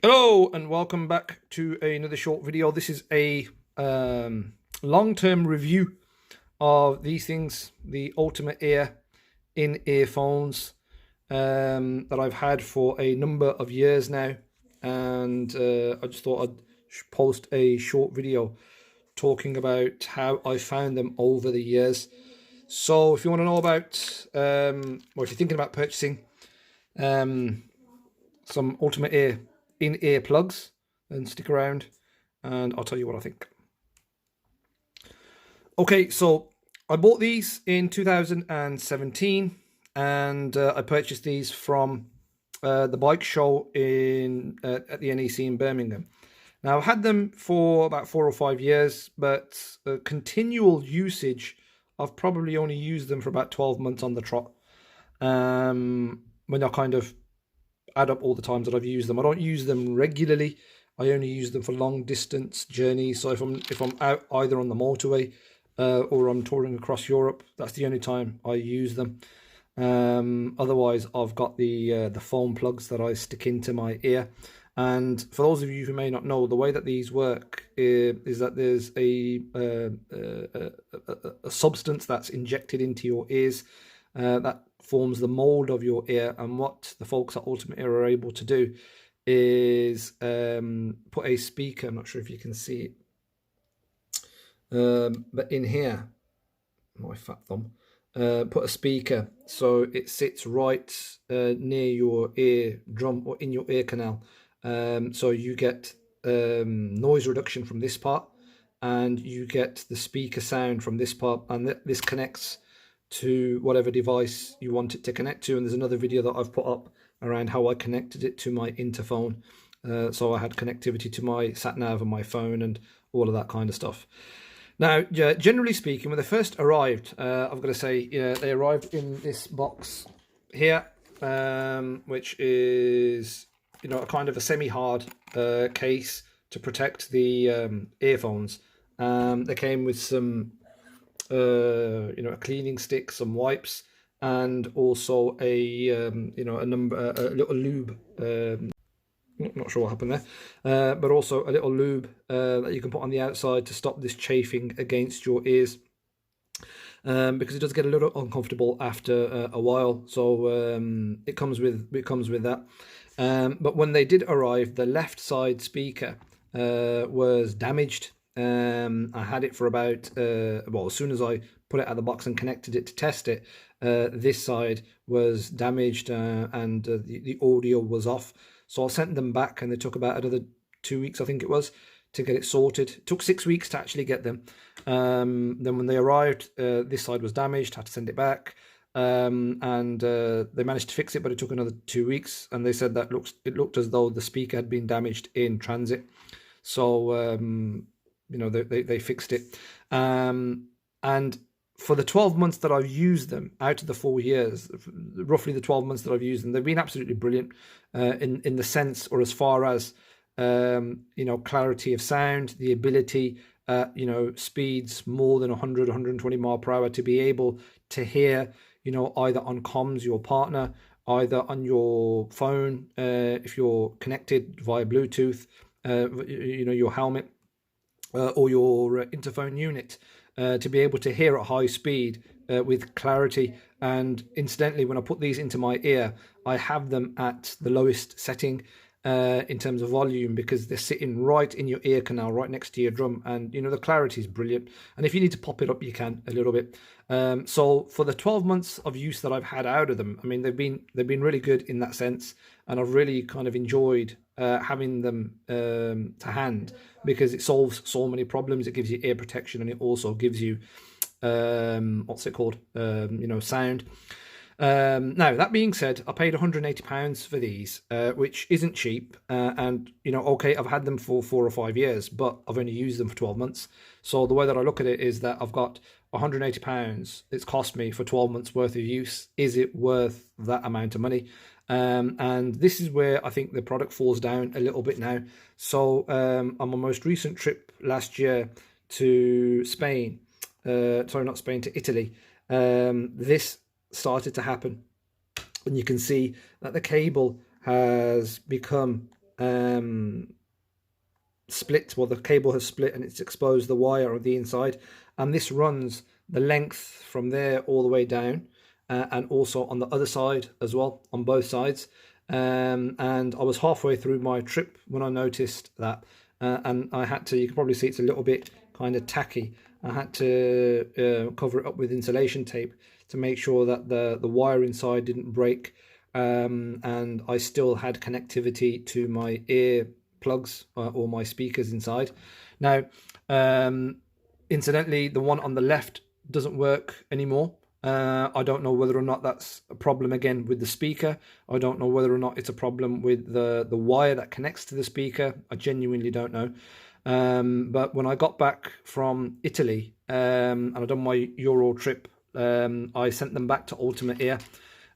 Hello and welcome back to another short video. This is a long-term review of these things, the Ultimate Ear in-ear phones that I've had for a number of years now, and I just thought I'd post a short video talking about how I found them over the years. So if you want to know about, or if you're thinking about purchasing some Ultimate Ear in-ear plugs, then stick around and I'll tell you what I think. Okay, so I bought these in 2017 and I purchased these from the bike show at the NEC in Birmingham. Now I've had them for about 4 or 5 years, but continual usage, I've probably only used them for about 12 months on the trot. When I kind of add up all the times that I've used them. I don't use them regularly. I only use them for long distance journeys. So if I'm out either on the motorway or I'm touring across Europe, that's the only time I use them. Otherwise, I've got the foam plugs that I stick into my ear. And for those of you who may not know, the way that these work is that there's a substance that's injected into your ears that forms the mold of your ear. And what the folks at Ultimate Ear are able to do is put a speaker, I'm not sure if you can see it, but in here, my fat thumb, put a speaker so it sits right near your ear drum or in your ear canal. So you get noise reduction from this part, and you get the speaker sound from this part, and this connects to whatever device you want it to connect to. And there's another video that I've put up around how I connected it to my Interfone. So I had connectivity to my sat nav and my phone and all of that kind of stuff. Now, generally speaking, when they first arrived, I've got to say, they arrived in this box here, which is, a kind of a semi-hard case to protect the earphones. They came with some a cleaning stick, some wipes, and also a little lube. Not sure what happened there, but also a little lube that you can put on the outside to stop this chafing against your ears, because it does get a little uncomfortable after a while. So it comes with that. But when they did arrive, the left side speaker was damaged. I had it for about as soon as I put it out of the box and connected it to test it, this side was damaged, and the audio was off. So I sent them back, and they took about another 2 weeks, I think it was, to get it sorted. It took 6 weeks to actually get them. Then when they arrived, this side was damaged, had to send it back. And they managed to fix it, but it took another 2 weeks, and they said that it looked as though the speaker had been damaged in transit. So they fixed it. And for the 12 months that I've used them, out of the 4 years, roughly the 12 months that I've used them, they've been absolutely brilliant in the sense, or as far as clarity of sound, the ability speeds more than 100, 120 mile per hour, to be able to hear, either on comms, your partner, either on your phone, if you're connected via Bluetooth, your helmet, or your Interfone unit, to be able to hear at high speed with clarity. And incidentally, when I put these into my ear, I have them at the lowest setting in terms of volume, because they're sitting right in your ear canal, right next to your drum, and the clarity is brilliant. And if you need to pop it up, you can a little bit. So for the 12 months of use that I've had out of them, I mean, they've been really good in that sense, and I've really kind of enjoyed having them to hand, because it solves so many problems. It gives you ear protection, and it also gives you what's it called, sound. Now, that being said, I paid £180 for these, which isn't cheap, and okay, I've had them for 4 or 5 years, but I've only used them for 12 months. So the way that I look at it is that I've got £180 it's cost me for 12 months worth of use. Is it worth that amount of money? And this is where I think the product falls down a little bit now. So on my most recent trip last year to Spain, sorry, not Spain, to Italy, this started to happen, and you can see that the cable has become split. Well, the cable has split and it's exposed the wire on the inside, and this runs the length from there all the way down, and also on the other side as well, on both sides. And I was halfway through my trip when I noticed that, and I had to, you can probably see it's a little bit kind of tacky. I had to cover it up with insulation tape to make sure that the wire inside didn't break, and I still had connectivity to my ear plugs or my speakers inside. Now, incidentally, the one on the left doesn't work anymore. I don't know whether or not that's a problem again with the speaker. I don't know whether or not it's a problem with the wire that connects to the speaker. I genuinely don't know. But when I got back from Italy, and I'd done my Euro trip, I sent them back to Ultimate Ear.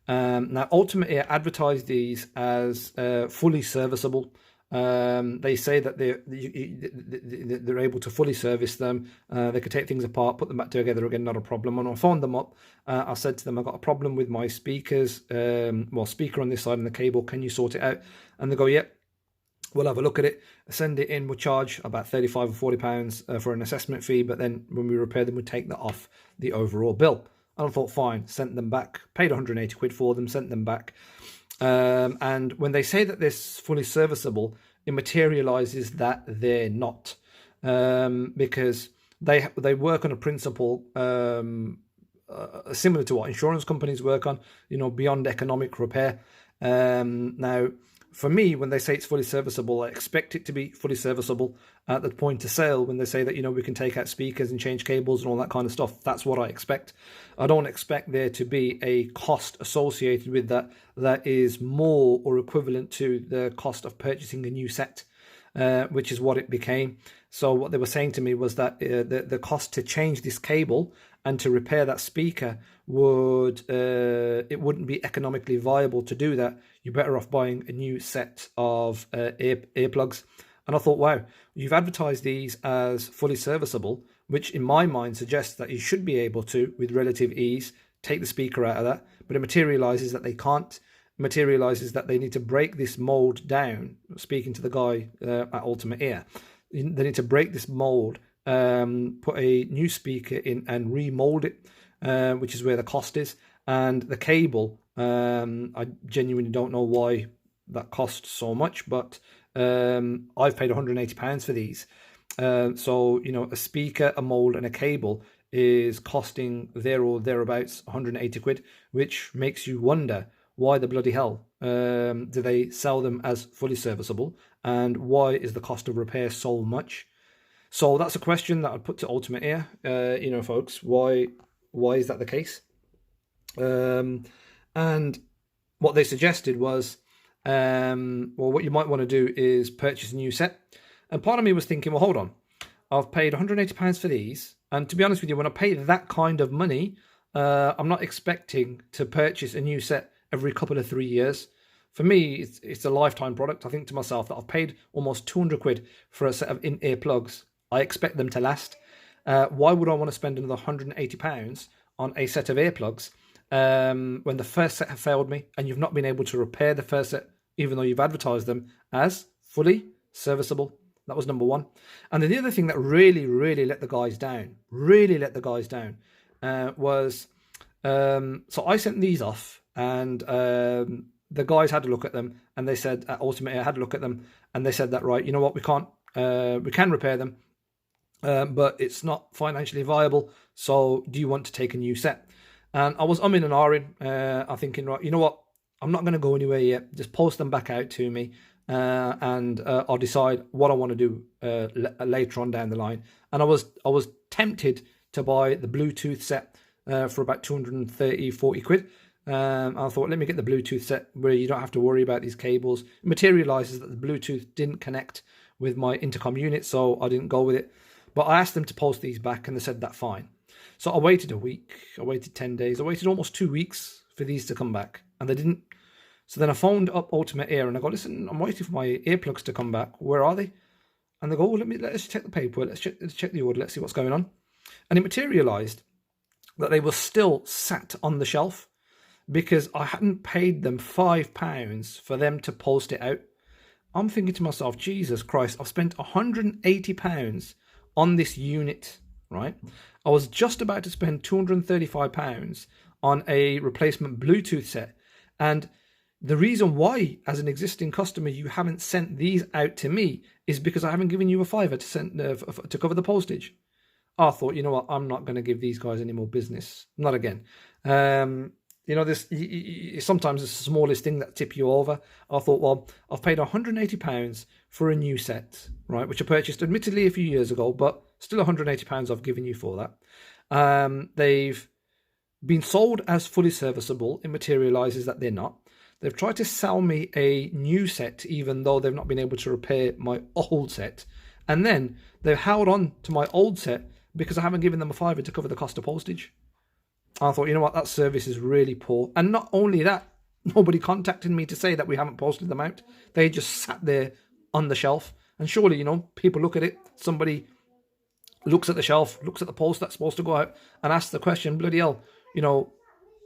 Now, Ultimate Ear advertised these as fully serviceable. They say that they're able to fully service them. They could take things apart, put them back together again, not a problem. And I phoned them up. I said to them, I've got a problem with my speakers, speaker on this side and the cable. Can you sort it out? And they go, yep. We'll have a look at it, send it in. We'll charge about 35 or 40 pounds for an assessment fee, but then when we repair them, we'll take that off the overall bill. And I thought, fine, sent them back, paid 180 quid for them, sent them back. And when they say that this fully serviceable, it materializes that they're not, because they work on a principle similar to what insurance companies work on, beyond economic repair. Now, for me, when they say it's fully serviceable, I expect it to be fully serviceable at the point of sale. When they say that, we can take out speakers and change cables and all that kind of stuff, that's what I expect. I don't expect there to be a cost associated with that is more or equivalent to the cost of purchasing a new set, which is what it became. So what they were saying to me was that the cost to change this cable and to repair that speaker it wouldn't be economically viable to do that. You're better off buying a new set of earplugs. And I thought, wow, you've advertised these as fully serviceable, which in my mind suggests that you should be able to, with relative ease, take the speaker out of that. But it materializes that they can't. It materializes that they need to break this mold down. Speaking to the guy at Ultimate Ear, they need to break this mold, put a new speaker in and remold it, which is where the cost is. And the cable, I genuinely don't know why that costs so much, but I've paid £180 for these. So, a speaker, a mold and a cable is costing there or thereabouts 180 quid, which makes you wonder, why the bloody hell do they sell them as fully serviceable, and why is the cost of repair so much? So that's a question that I'd put to Ultimate Ear. Folks, why is that the case? And what they suggested was, what you might want to do is purchase a new set. And part of me was thinking, well, hold on, I've paid £180 for these, and to be honest with you, when I pay that kind of money, I'm not expecting to purchase a new set every couple of 3 years. For me, it's a lifetime product. I think to myself that I've paid almost 200 quid for a set of in-ear plugs. I expect them to last. Why would I want to spend another £180 on a set of earplugs when the first set have failed me, and you've not been able to repair the first set, even though you've advertised them as fully serviceable? That was number one. And then the other thing that really let the guys down, was, so I sent these off, and the guys had a look at them, and they said, at Ultimate Air had a look at them, and they said that, right, you know what, we can repair them, but it's not financially viable, so do you want to take a new set? And I was umming and ahhing, I'm thinking, right, you know what, I'm not going to go anywhere yet, just post them back out to me, and I'll decide what I want to do later on down the line. And I was tempted to buy the Bluetooth set for about 230-40 quid. I thought, let me get the Bluetooth set where you don't have to worry about these cables. It materializes that the Bluetooth didn't connect with my Intercom unit, so I didn't go with it. But I asked them to post these back, and they said that fine. So I waited a week, I waited 10 days, I waited almost 2 weeks for these to come back, and they didn't. So then I phoned up Ultimate Ear, and I go, listen, I'm waiting for my earplugs to come back. Where are they? And they go, let's check the paperwork, let's check the order, let's see what's going on. And it materialized that they were still sat on the shelf, because I hadn't paid them £5 for them to post it out. I'm thinking to myself, Jesus Christ, I've spent £180 on this unit, right? I was just about to spend £235 on a replacement Bluetooth set. And the reason why, as an existing customer, you haven't sent these out to me is because I haven't given you a fiver to send to cover the postage. I thought, you know what, I'm not going to give these guys any more business. Not again. This sometimes it's the smallest thing that tip you over. I thought, well, I've paid £180 for a new set, right, which I purchased admittedly a few years ago, but still £180 I've given you for that. They've been sold as fully serviceable. It materializes that they're not. They've tried to sell me a new set, even though they've not been able to repair my old set. And then they've held on to my old set because I haven't given them a fiver to cover the cost of postage. I thought, you know what, that service is really poor. And not only that, nobody contacted me to say that we haven't posted them out. They just sat there on the shelf. And surely, people look at it. Somebody looks at the shelf, looks at the post that's supposed to go out and asks the question, bloody hell,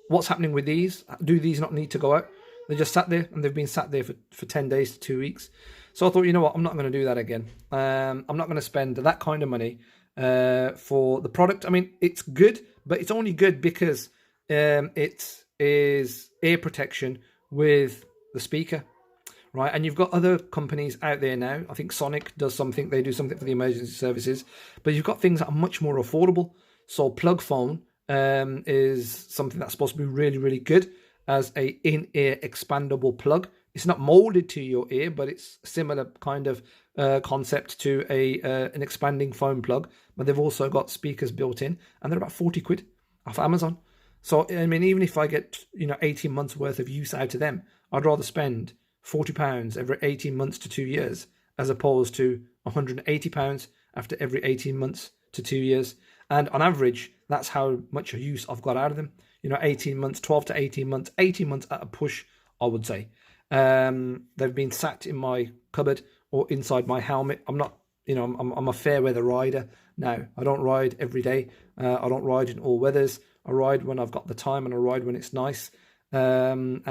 what's happening with these? Do these not need to go out? They just sat there, and they've been sat there for 10 days to 2 weeks. So I thought, you know what, I'm not going to do that again. I'm not going to spend that kind of money for the product. I mean, it's good, but it's only good because it is ear protection with the speaker, right? And you've got other companies out there now. I think Sonic does something. They do something for the emergency services. But you've got things that are much more affordable. So Plugphone is something that's supposed to be really, really good as a in-ear expandable plug. It's not molded to your ear, but it's a similar kind of concept to an expanding phone plug. But they've also got speakers built in, and they're about 40 quid off Amazon. So, I mean, even if I get, 18 months worth of use out of them, I'd rather spend £40 every 18 months to 2 years, as opposed to £180 after every 18 months to 2 years. And on average, that's how much use I've got out of them. 18 months, 12 to 18 months, 18 months at a push, I would say. They've been sat in my cupboard or inside my helmet. I'm not, I'm a fair weather rider now. I don't ride every day. I don't ride in all weathers. I ride when I've got the time, and I ride when it's nice. That's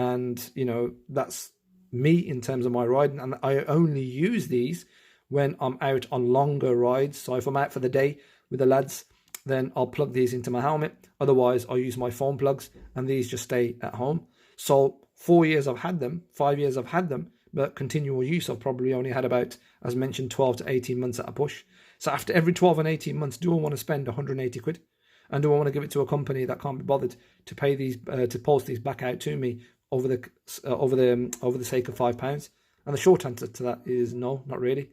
me in terms of my riding. And I only use these when I'm out on longer rides. So if I'm out for the day with the lads, then I'll plug these into my helmet. Otherwise, I'll use my phone plugs, and these just stay at home. So 4 years I've had them, 5 years I've had them, but continual use I've probably only had about, as mentioned, 12 to 18 months at a push. So after every 12 and 18 months, do I want to spend 180 quid? And do I want to give it to a company that can't be bothered to pay these, to post these back out to me over the sake of £5? And the short answer to that is no, not really.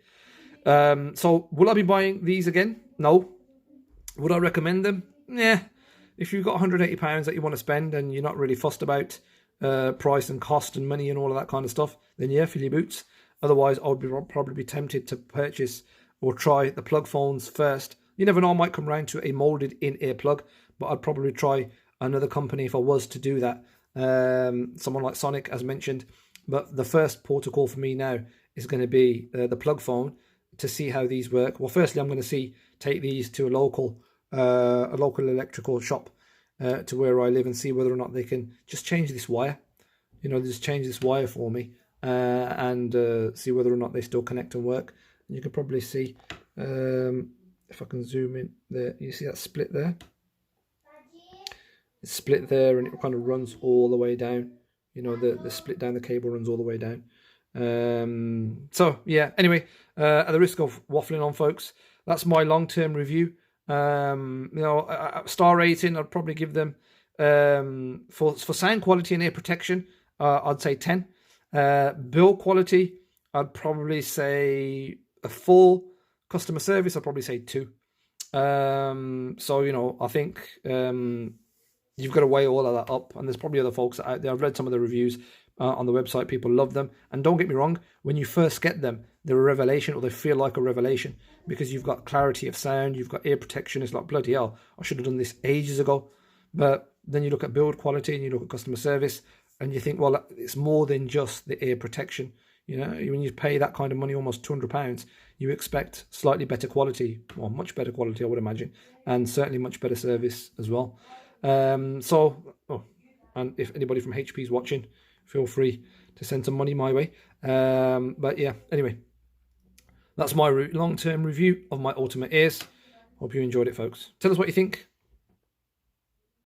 So will I be buying these again? No. Would I recommend them? Yeah. If you've got £180 that you want to spend and you're not really fussed about price and cost and money and all of that kind of stuff, then yeah, fill your boots. Otherwise, I would probably be tempted to purchase or try the plug phones first. You never know, I might come round to a molded in-ear plug, but I'd probably try another company if I was to do that. Someone like Sonic, as mentioned. But the first port of call for me now is going to be the plug phone to see how these work. Well, firstly, I'm going to take these to a local electrical shop to where I live and see whether or not they can just change this wire. Just change this wire for me and see whether or not they still connect and work. And you can probably see, if I can zoom in there, you see that split there? It's split there, and it kind of runs all the way down. The split down the cable runs all the way down. So yeah, anyway, at the risk of waffling on, folks, that's my long-term review. Star rating, I'd probably give them for sound quality and ear protection, I'd say 10. Build quality, I'd probably say a full. Customer service, I'd probably say 2. I think you've got to weigh all of that up, and there's probably other folks out there. I've read some of the reviews on the website. People love them, and don't get me wrong, when you first get them, they're a revelation, or they feel like a revelation, because you've got clarity of sound, you've got ear protection. It's like, bloody hell, I should have done this ages ago. But then you look at build quality and you look at customer service, and you think, well, it's more than just the ear protection. When you pay that kind of money, almost £200, you expect slightly better quality, or much better quality, I would imagine, and certainly much better service as well. And if anybody from HP is watching, feel free to send some money my way. But yeah, anyway, that's my long-term review of my Ultimate ears. Hope you enjoyed it, folks. Tell us what you think.